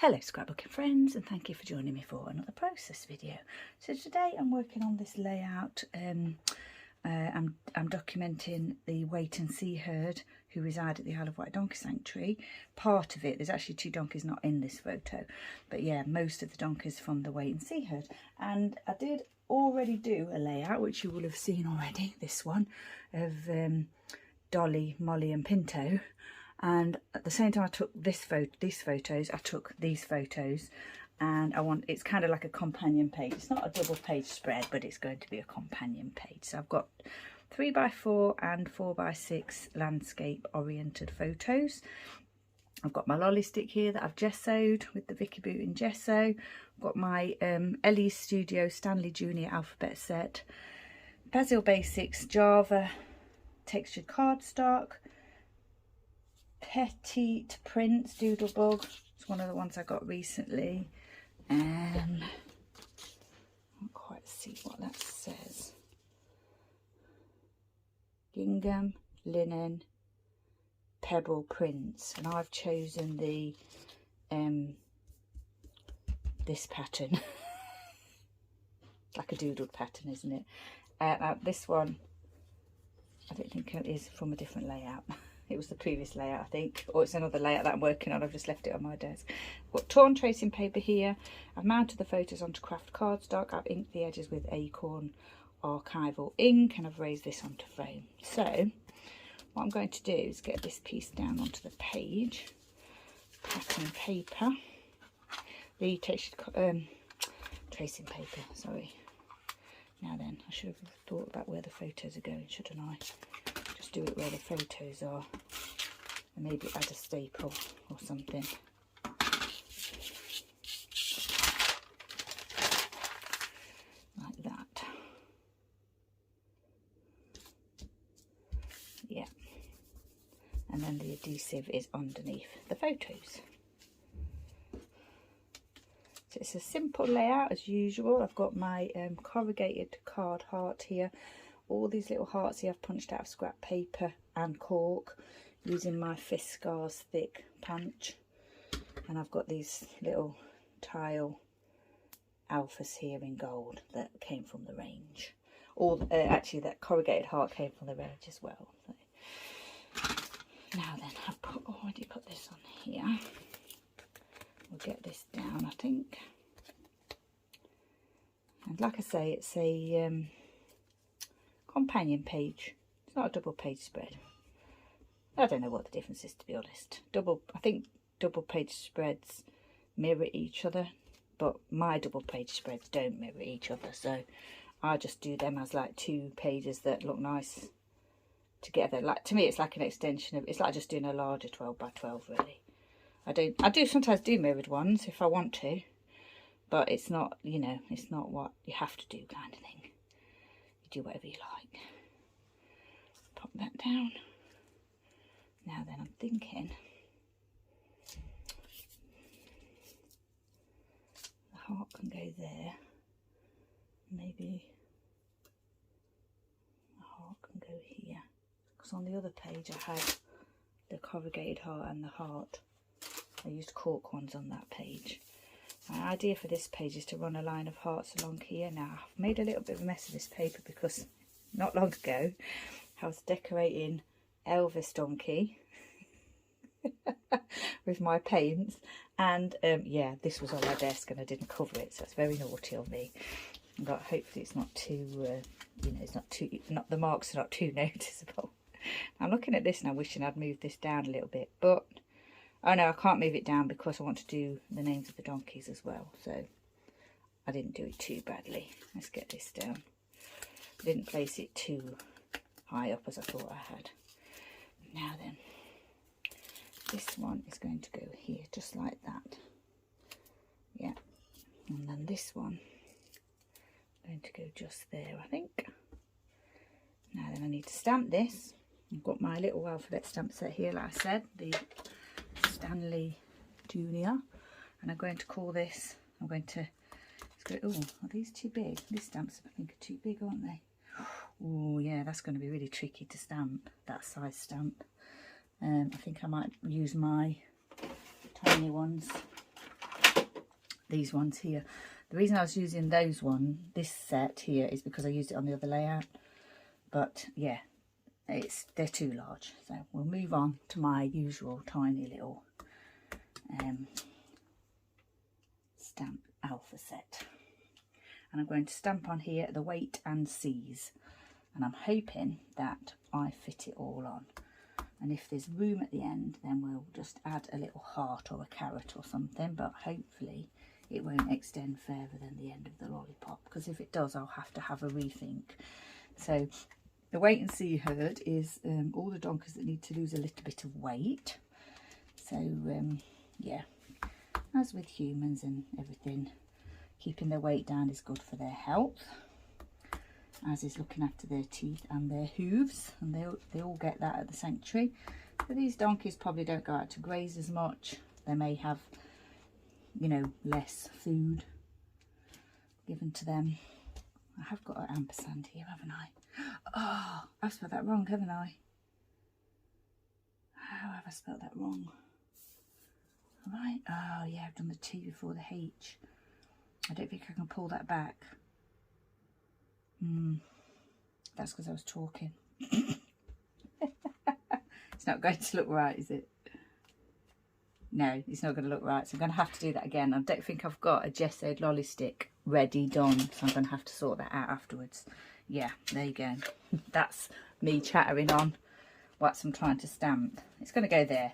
Hello scrapbooking friends, and thank you for joining me for another process video. So today I'm working on this layout. I'm documenting the Wight and sea herd who reside at the Isle of Wight Donkey Sanctuary. Part of it, there's actually 2 donkeys not in this photo, but yeah, most of the donkeys from the Wight and sea herd. And I did already do a layout, which you will have seen already, this one, of Dolly, Molly and Pinto. And at the same time I took these photos, I took these photos, and it's kind of like a companion page. It's not a double page spread, but it's going to be a companion page. So I've got 3x4 and 4x6 landscape oriented photos. I've got my lolly stick here that I've gessoed with the Vicky Boot in gesso. I've got my Ellie's Studio Stanley Junior alphabet set, Bazzill Basics Java textured cardstock, petite prints Doodlebug. It's one of the ones I got recently. I can't quite see what that says. Gingham, linen, pebble prints, and I've chosen the this pattern. Like a doodled pattern, isn't it? This one I don't think it is from a different layout. It was the previous layout, I think, or it's another layout that I'm working on. I've just left it on my desk. I've got torn tracing paper here. I've mounted the photos onto Kraft cardstock. I've inked the edges with Acorn archival ink, and I've raised this onto foam. So what I'm going to do is get this piece down onto the page, pattern paper, the textured tracing paper, sorry. Now then, I should have thought about where the photos are going, shouldn't I? Just do it where the photos are, and maybe add a staple or something. Like that. Yeah. And then the adhesive is underneath the photos. So it's a simple layout as usual. I've got my corrugated card heart here. All these little hearts here I've punched out of scrap paper and cork using my Fiskars thick punch. And I've got these little tile alphas here in gold that came from the range. Actually that corrugated heart came from the range as well. So, now then, I've already put this on here. We'll get this down, I think. And like I say, it's a companion page. It's not a double page spread. I don't know what the difference is, to be honest. I think double page spreads mirror each other, but my double page spreads don't mirror each other, so I just do them as like 2 pages that look nice together. Like, to me it's like an extension of, it's like just doing a larger 12x12 really. I do sometimes do mirrored ones if I want to, but it's not, you know, it's not what you have to do kind of thing. Do whatever you like. Pop that down. Now then, I'm thinking the heart can go there. Maybe the heart can go here. Because on the other page I had the corrugated heart and the heart. I used cork ones on that page. My idea for this page is to run a line of hearts along here. Now, I've made a little bit of a mess of this paper because not long ago I was decorating Elvis Donkey with my paints, and yeah, this was on my desk and I didn't cover it, so it's very naughty of me. But hopefully it's not too, you know, it's not the marks are not too noticeable. I'm looking at this now, wishing I'd moved this down a little bit, but oh no, I can't move it down because I want to do the names of the donkeys as well. So I didn't do it too badly. Let's get this down. I didn't place it too high up as I thought I had. Now then, this one is going to go here just like that. Yeah. And then this one is going to go just there, I think. Now then, I need to stamp this. I've got my little alphabet stamp set here, like I said, the Stanley Junior, and I'm going to call this, oh, are these too big? These stamps I think are too big, aren't they? Oh yeah, that's going to be really tricky to stamp, that size stamp. I think I might use my tiny ones these ones here. The reason I was using this set here, is because I used it on the other layout. But yeah, they're too large. So we'll move on to my usual tiny little stamp alpha set. And I'm going to stamp on here the Wight and C's. And I'm hoping that I fit it all on. And if there's room at the end, then we'll just add a little heart or a carrot or something. But hopefully it won't extend further than the end of the lollipop, because if it does, I'll have to have a rethink. So the Wight and C herd is all the donkeys that need to lose a little bit of weight. So yeah, as with humans and everything, keeping their weight down is good for their health, as is looking after their teeth and their hooves, and they all get that at the sanctuary. So these donkeys probably don't go out to graze as much. They may have, you know, less food given to them. I have got an ampersand here, haven't I? Oh, I've spelled that wrong, haven't I? How have I spelled that wrong? Right, oh yeah, I've done the T before the H. I don't think I can pull that back. That's because I was talking. It's not going to look right, is it? No, it's not going to look right, so I'm going to have to do that again. I don't think I've got a Gessoed lolly stick ready done, so I'm going to have to sort that out afterwards. Yeah, there you go. That's me chattering on whilst I'm trying to stamp. It's going to go there.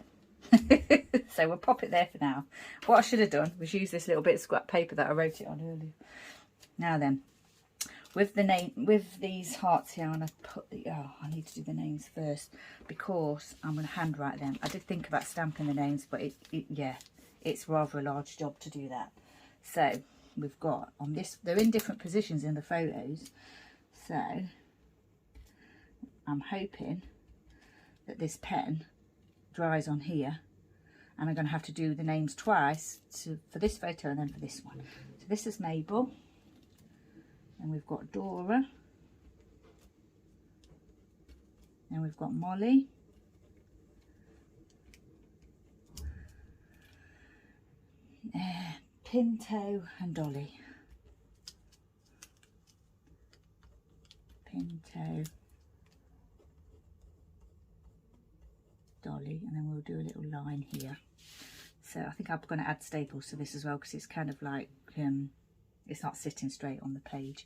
So we'll pop it there for now. What I should have done was use this little bit of scrap paper that I wrote it on earlier. Now then, with these hearts here, I'm going to put the, I need to do the names first, because I'm going to handwrite them. I did think about stamping the names, but yeah, it's rather a large job to do that. So we've got on this, they're in different positions in the photos, so I'm hoping that this pen dries on here, and I'm going to have to do the names twice for this photo and then for this one. So this is Mabel, and we've got Dora, and we've got Molly, Pinto and Dolly. Pinto, Dolly, and then we'll do a little line here. So I think I'm going to add staples to this as well, because it's kind of like it's not sitting straight on the page.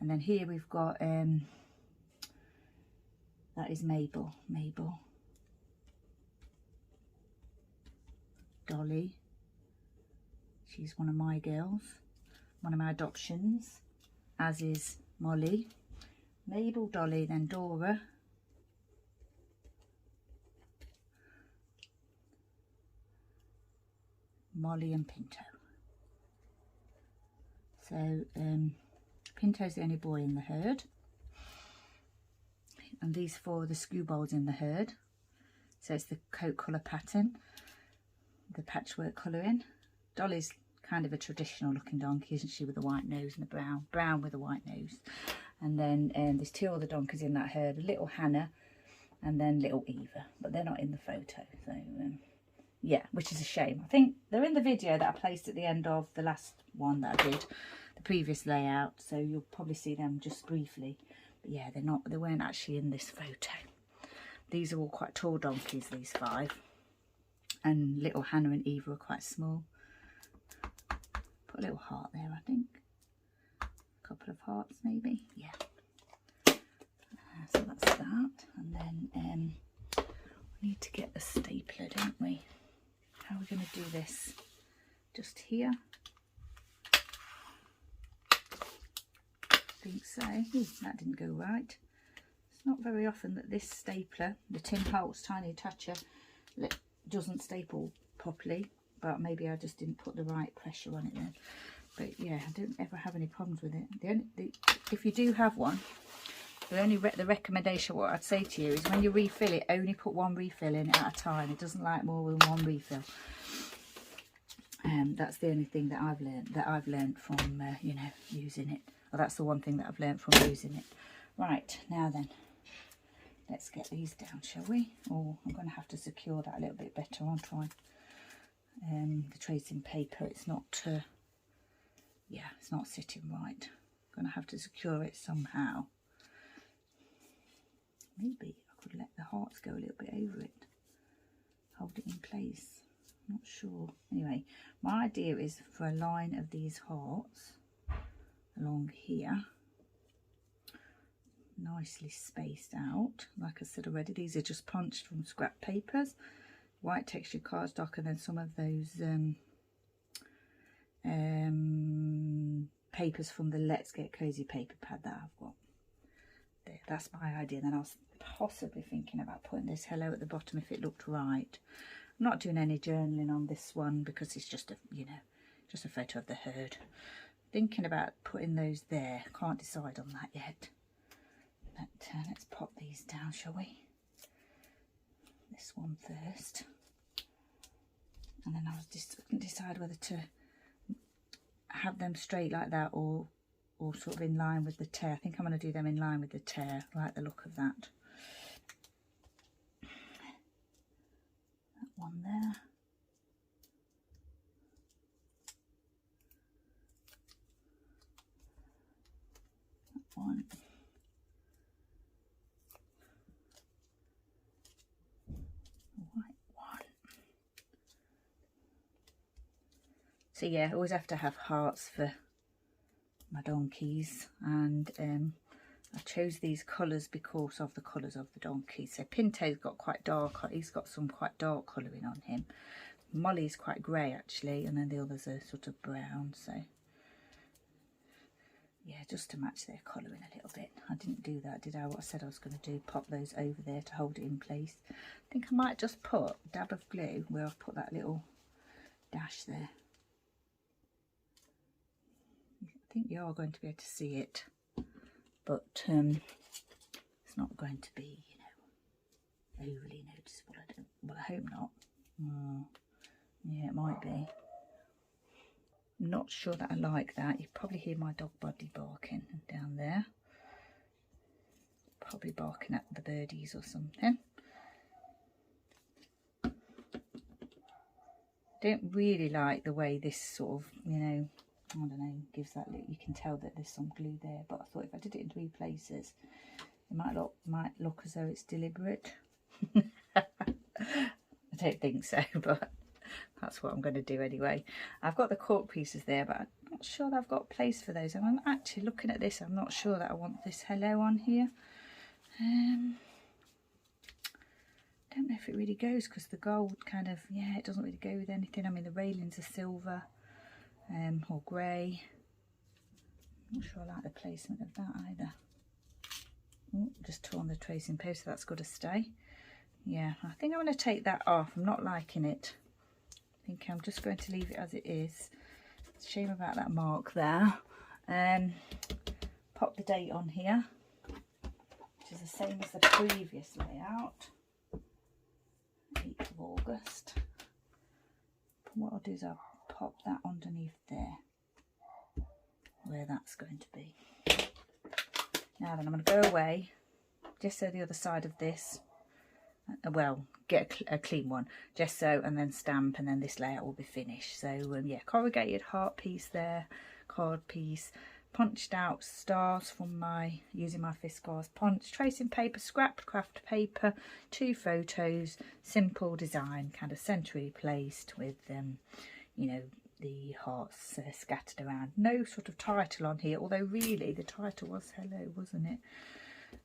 And then here we've got that is Mabel, Dolly, she's one of my girls, one of my adoptions, as is Molly, Mabel, Dolly, then Dora, Molly and Pinto. So Pinto's the only boy in the herd, and these four are the skewballs in the herd. So it's the coat colour pattern, the patchwork colouring. Dolly's kind of a traditional looking donkey, isn't she, with the white nose and the brown with a white nose. And then there's two other donkeys in that herd, little Hannah and then little Eva, but they're not in the photo. So yeah, which is a shame. I think they're in the video that I placed at the end of the last one that I did, the previous layout, so you'll probably see them just briefly. But yeah, they weren't actually in this photo. These are all quite tall donkeys, these five, and little Hannah and Eva are quite small. Put a little heart there, I think. A couple of hearts maybe, yeah. So that's that, and then we need to get a stapler, don't we? How are we going to do this? Just here? I think so. Ooh, that didn't go right. It's not very often that this stapler, the Tim Holtz Tiny Attacher, doesn't staple properly, but maybe I just didn't put the right pressure on it then. But yeah, I don't ever have any problems with it. If you do have one, the recommendation, what I'd say to you is, when you refill it, only put one refill in at a time. It doesn't like more than one refill. That's the only thing that I've learned from you know, using it. Or that's the one thing that I've learned from using it. Right, now then, let's get these down, shall we? Or I'm going to have to secure that a little bit better, aren't I? The tracing paper, it's not yeah, it's not sitting right. I'm going to have to secure it somehow. Maybe I could let the hearts go a little bit over it, hold it in place. Not sure. Anyway, my idea is for a line of these hearts along here, nicely spaced out. Like I said already, these are just punched from scrap papers, white textured cardstock, and then some of those papers from the Let's Get Cozy paper pad that I've got. There, that's my idea. Then I was possibly thinking about putting this hello at the bottom if it looked right. I'm not doing any journaling on this one because it's just a, you know, just a photo of the herd. Thinking about putting those there. Can't decide on that yet. But let's pop these down, shall we? This one first, and then I was just decide whether to have them straight like that or sort of in line with the tear. I think I'm going to do them in line with the tear. I like the look of that. That one there. That one. So yeah, I always have to have hearts for my donkeys, and I chose these colours because of the colours of the donkeys. So Pinto's got quite dark, he's got some quite dark colouring on him. Molly's quite grey actually, and then the others are sort of brown. So yeah, just to match their colouring a little bit. I didn't do that, did I? What I said I was going to do, pop those over there to hold it in place. I think I might just put a dab of glue where I've put that little dash there. I think you are going to be able to see it, but it's not going to be, you know, overly noticeable. Well, I hope not. Yeah, it might be. I'm not sure that I like that. You probably hear my dog Buddy barking down there. Probably barking at the birdies or something. Don't really like the way this sort of, you know, I don't know, gives that look. You can tell that there's some glue there, but I thought if I did it in 3 places, it might look as though it's deliberate. I don't think so, but that's what I'm going to do anyway. I've got the cork pieces there, but I'm not sure that I've got place for those. And I'm actually looking at this, I'm not sure that I want this hello on here. I don't know if it really goes, because the gold kind of, yeah, it doesn't really go with anything. I mean, the railings are silver or grey. I'm not sure I like the placement of that either. Oh, just torn the tracing paper, so that's got to stay. Yeah, I think I'm going to take that off. I'm not liking it. I think I'm just going to leave it as it is. It's a shame about that mark there. Pop the date on here, which is the same as the previous layout, 8th of August. What I'll do is I'll pop that underneath there, where that's going to be. Now then, I'm going to go away, just so the other side of this, well, get a clean one, just so, and then stamp, and then this layout will be finished. So yeah, corrugated heart piece there, card piece, punched out stars from using my Fiskars punch, tracing paper, scrap Kraft paper, 2 photos, simple design, kind of centrally placed with you know, the hearts scattered around. No sort of title on here, although really the title was hello, wasn't it?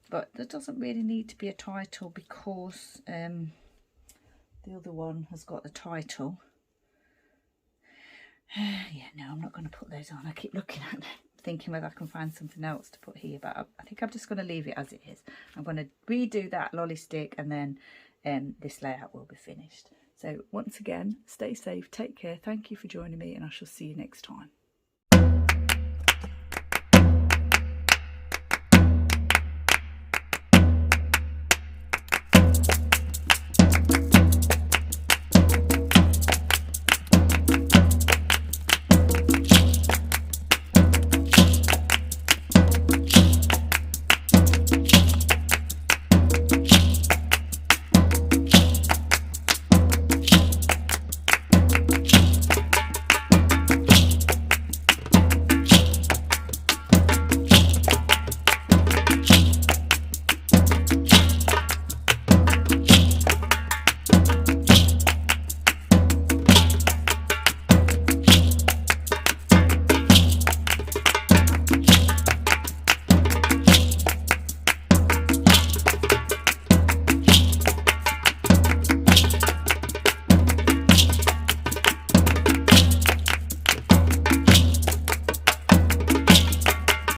But there doesn't really need to be a title, because the other one has got the title. Yeah, no, I'm not going to put those on. I keep looking at them, thinking whether I can find something else to put here, but I think I'm just going to leave it as it is. I'm going to redo that lolly stick, and then this layout will be finished. So once again, stay safe, take care, thank you for joining me, and I shall see you next time.